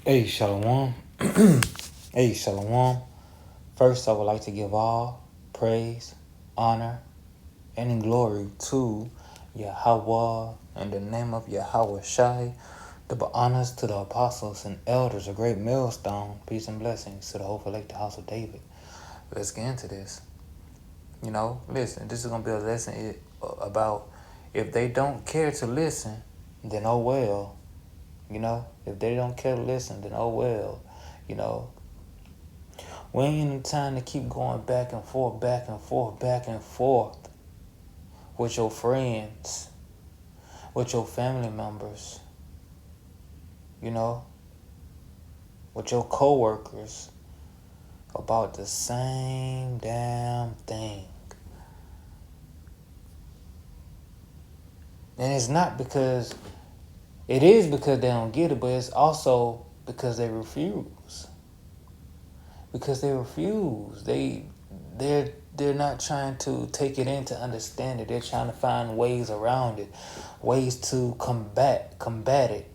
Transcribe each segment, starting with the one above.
Hey, Shalom. Hey, Shalom. First, I would like to give all praise, honor, and glory to Yahweh in the name of Yahweh Shai. Double honors to the apostles and elders, a great millstone. Peace and blessings to the whole elect house of David. Let's get into this. Listen, this is going to be a lesson about if they don't care to listen, then oh well. If they don't care to listen, then oh well. We ain't in time to keep going back and forth, back and forth, back and forth with your friends, with your family members, with your coworkers about the same damn thing. And it's not because, it is because they don't get it, but it's also because they refuse. Because they refuse. They're not trying to take it in to understand it. They're trying to find ways around it, ways to combat it,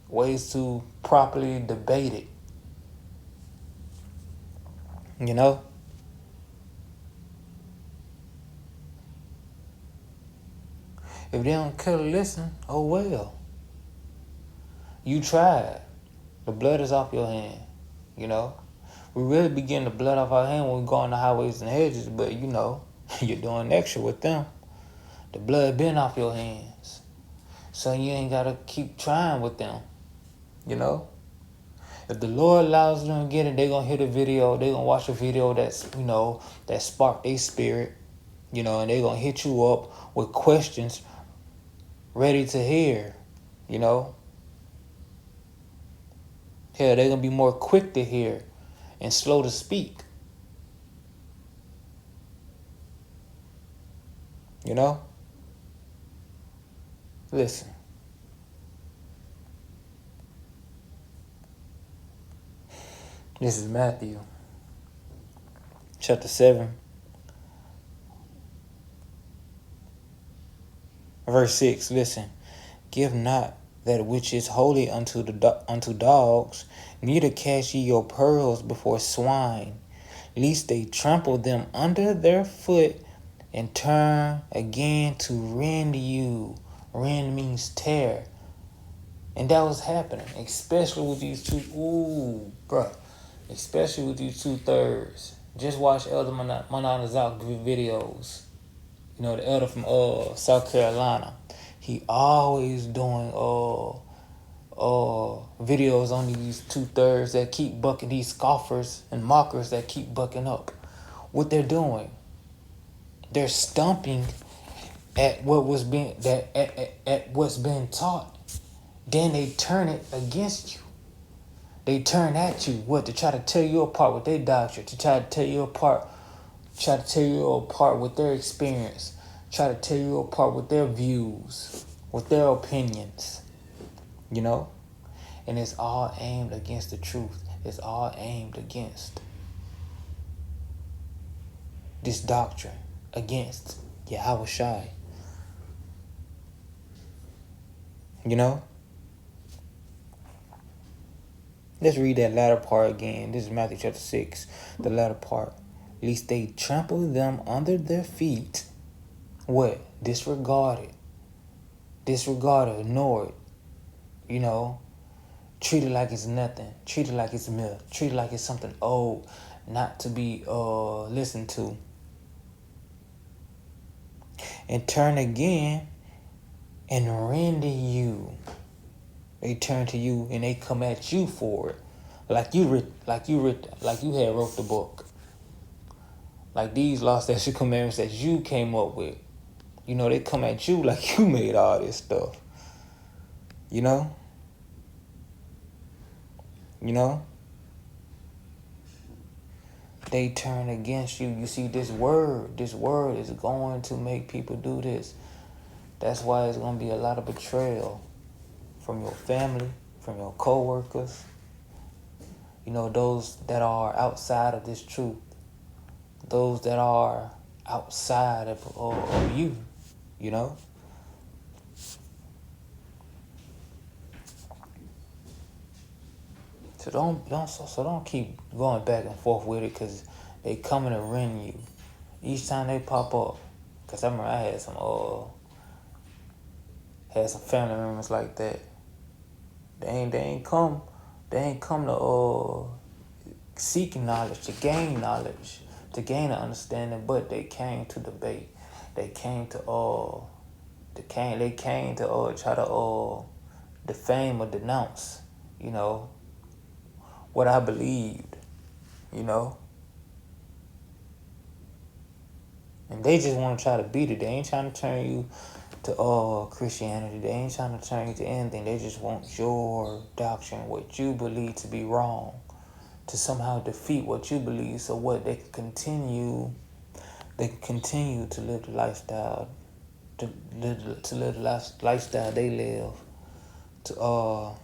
ways to properly debate it. If they don't care to listen, oh well. You tried. The blood is off your hand, We really be getting the blood off our hand when we go on the highways and hedges, but you're doing extra with them. The blood been off your hands. So you ain't gotta keep trying with them. If the Lord allows them to get it, they're gonna hear the video, they're gonna watch a video that's, that sparked their spirit, and they're gonna hit you up with questions ready to hear, Hell, they're gonna be more quick to hear and slow to speak. Listen. This is Matthew, chapter 7, verse 6. Listen. Give not that which is holy unto dogs, neither cast ye your pearls before swine, lest they trample them under their foot and turn again to rend you. Rend means tear. And that was happening, especially with these two. Especially with these 2/3. Just watch Elder Mananazak videos. The elder from South Carolina. He always doing videos on these 2/3 that keep bucking, these scoffers and mockers that keep bucking up. What they're doing, they're stumping at what's being taught. Then they turn it against you. They turn at you, to try to tear you apart with their doctrine, to try to tear you apart with their experience, try to tear you apart with their views, with their opinions, And it's all aimed against the truth. It's all aimed against this doctrine, against Yahweh Shai. Let's read that latter part again. This is Matthew chapter 6, the latter part. Lest they trample them under their feet. What? Disregard it, ignore it. Treat it like it's nothing. Treat it like it's milk. Treat it like it's something old, not to be listened to. And turn again and render you. They turn to you and they come at you for it, like you had wrote the book. Like these law, statutes, commandments that you came up with. They come at you like you made all this stuff. They turn against you. You see, this word is going to make people do this. That's why it's going to be a lot of betrayal from your family, from your co-workers, those that are outside of this truth, those that are outside of you, So don't keep going back and forth with it, because they coming to rend you each time they pop up. Cause I remember I had some family members like that. They ain't come to seek knowledge, to gain knowledge, to gain an understanding, but they came to debate. They came to try to defame or denounce, you know, what I believed, you know. And they just want to try to beat it. They ain't trying to turn you to Christianity. They ain't trying to turn you to anything. They just want your doctrine, what you believe to be wrong, to somehow defeat what you believe, so what they can continue to live the lifestyle, to live the lifestyle they live, to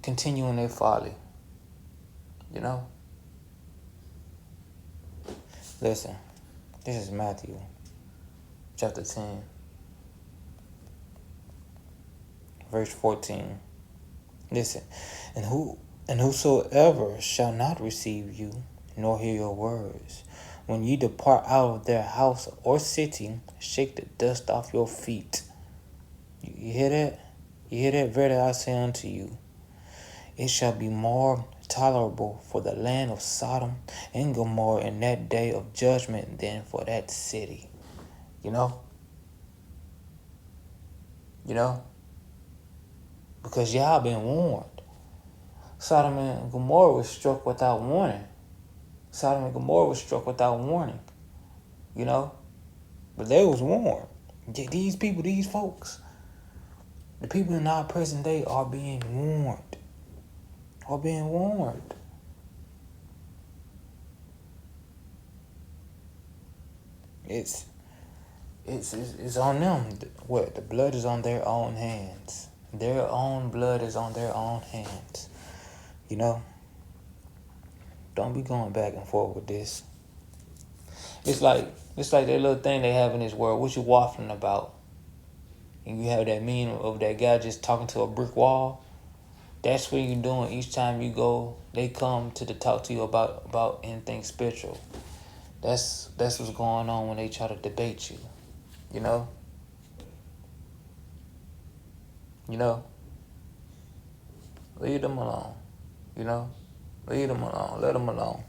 continue in their folly, you know. Listen, this is Matthew chapter 10, verse 14. Listen, and whosoever shall not receive you, nor hear your words, when ye depart out of their house or city, shake the dust off your feet. You hear that? You hear that? Verily I say unto you, it shall be more tolerable for the land of Sodom and Gomorrah in that day of judgment than for that city. You know? Because y'all been warned. Sodom and Gomorrah was struck without warning. You know? But they was warned. These people, these folks, the people in our present day are being warned. It's on them. What? The blood is on their own hands. Their own blood is on their own hands. You know? Don't be going back and forth with this. It's like that little thing they have in this world. What you waffling about? And you have that meme of that guy just talking to a brick wall. That's what you're doing each time you go. They come to talk to you about anything spiritual. That's what's going on when they try to debate you. You know? Leave them alone. Leave them alone. Let them alone.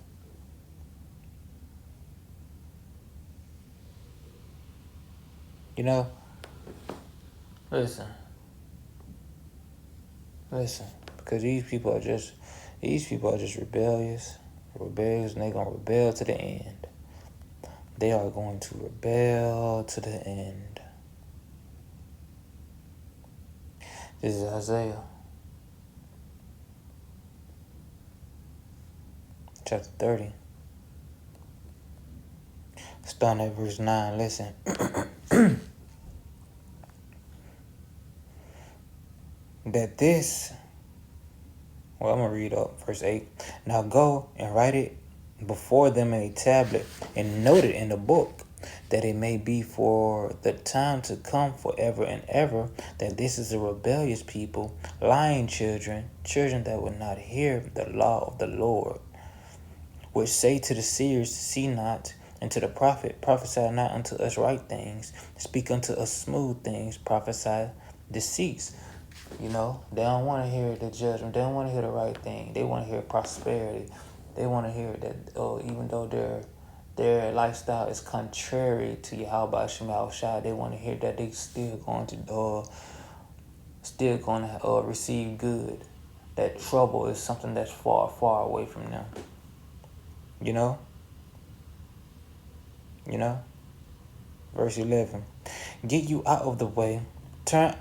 Listen, because these people are just rebellious, and they're gonna rebel to the end. They are going to rebel to the end. This is Isaiah chapter 30. Starting at verse 9, listen. I'm going to read up verse 8. Now go and write it before them in a tablet and note it in the book, that it may be for the time to come forever and ever, that this is a rebellious people, lying children that will not hear the law of the Lord, which say to the seers, see not, and to the prophet, prophesy not unto us right things, speak unto us smooth things, prophesy deceits. They don't want to hear the judgment. They don't want to hear the right thing. They want to hear prosperity. They want to hear that even though their lifestyle is contrary to Yahweh Shema Shai, they want to hear that they still going to receive good. That trouble is something that's far, far away from them. Verse 11. Get you out of the way. Turn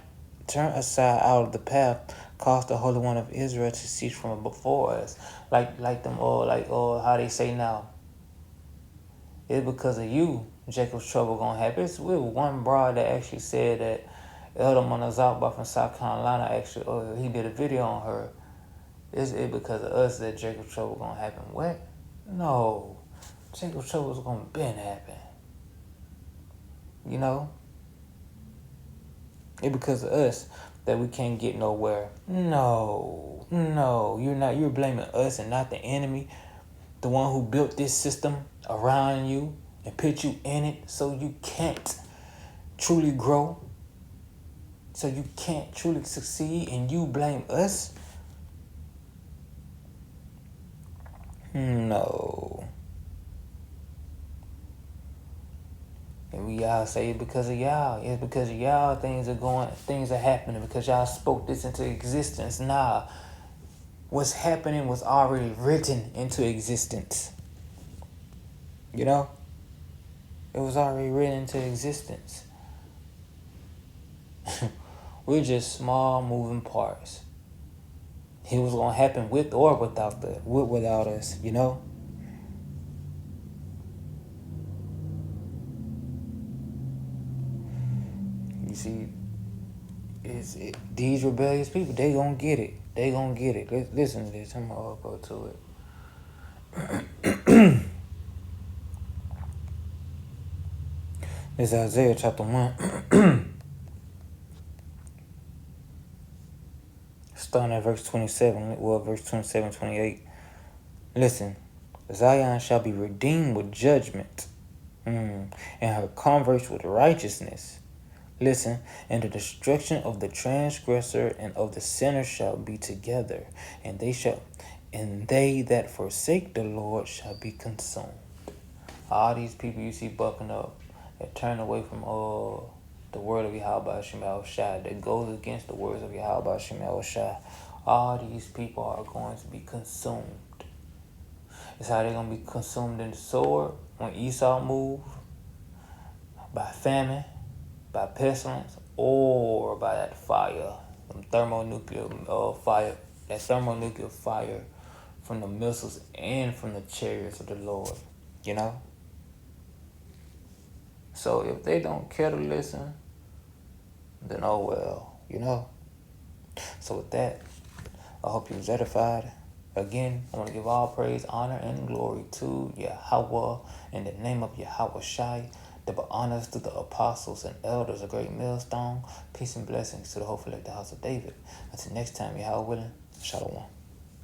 aside out of the path, cause the Holy One of Israel to cease from before us. Like how they say now. It's because of you, Jacob's trouble gonna happen. It's with one broad that actually said that Elder Monazakba from South Carolina actually, he did a video on her. It's because of us that Jacob's trouble gonna happen. What? No. Jacob's trouble is gonna been happen. It's because of us that we can't get nowhere. No, you're not. You're blaming us and not the enemy, the one who built this system around you and put you in it so you can't truly grow, so you can't truly succeed, and you blame us? No. And we all say it's because of y'all. It's because of y'all things are happening because y'all spoke this into existence. Nah. What's happening was already written into existence. You know? It was already written into existence. We're just small moving parts. It was gonna happen with or without us, you know? You see, these rebellious people, they gonna get it. They gonna get it. Listen to this. I'm gonna go to it. It's Isaiah chapter 1. Starting at verse 27. Well, verse 27, 28. Listen. Zion shall be redeemed with judgment, and her converts with righteousness. Listen, and the destruction of the transgressor and of the sinner shall be together, and they that forsake the Lord shall be consumed. All these people you see bucking up, that turn away from the word of Yahweh Shemel Shai, that goes against the words of Yahweh Shemel Shai, all these people are going to be consumed. It's how they're going to be consumed in the sword when Esau moved, by famine, by pestilence, or by that fire, thermonuclear fire, that thermonuclear fire from the missiles and from the chariots of the Lord, you know? So if they don't care to listen, then oh well, you know? So with that, I hope you was edified. Again, I want to give all praise, honor, and glory to Yahweh in the name of Yahweh Shai. Double honors to the apostles and elders, a great millstone. Peace and blessings to the hopeful of the house of David. Until next time, Yahweh willing, Shalom.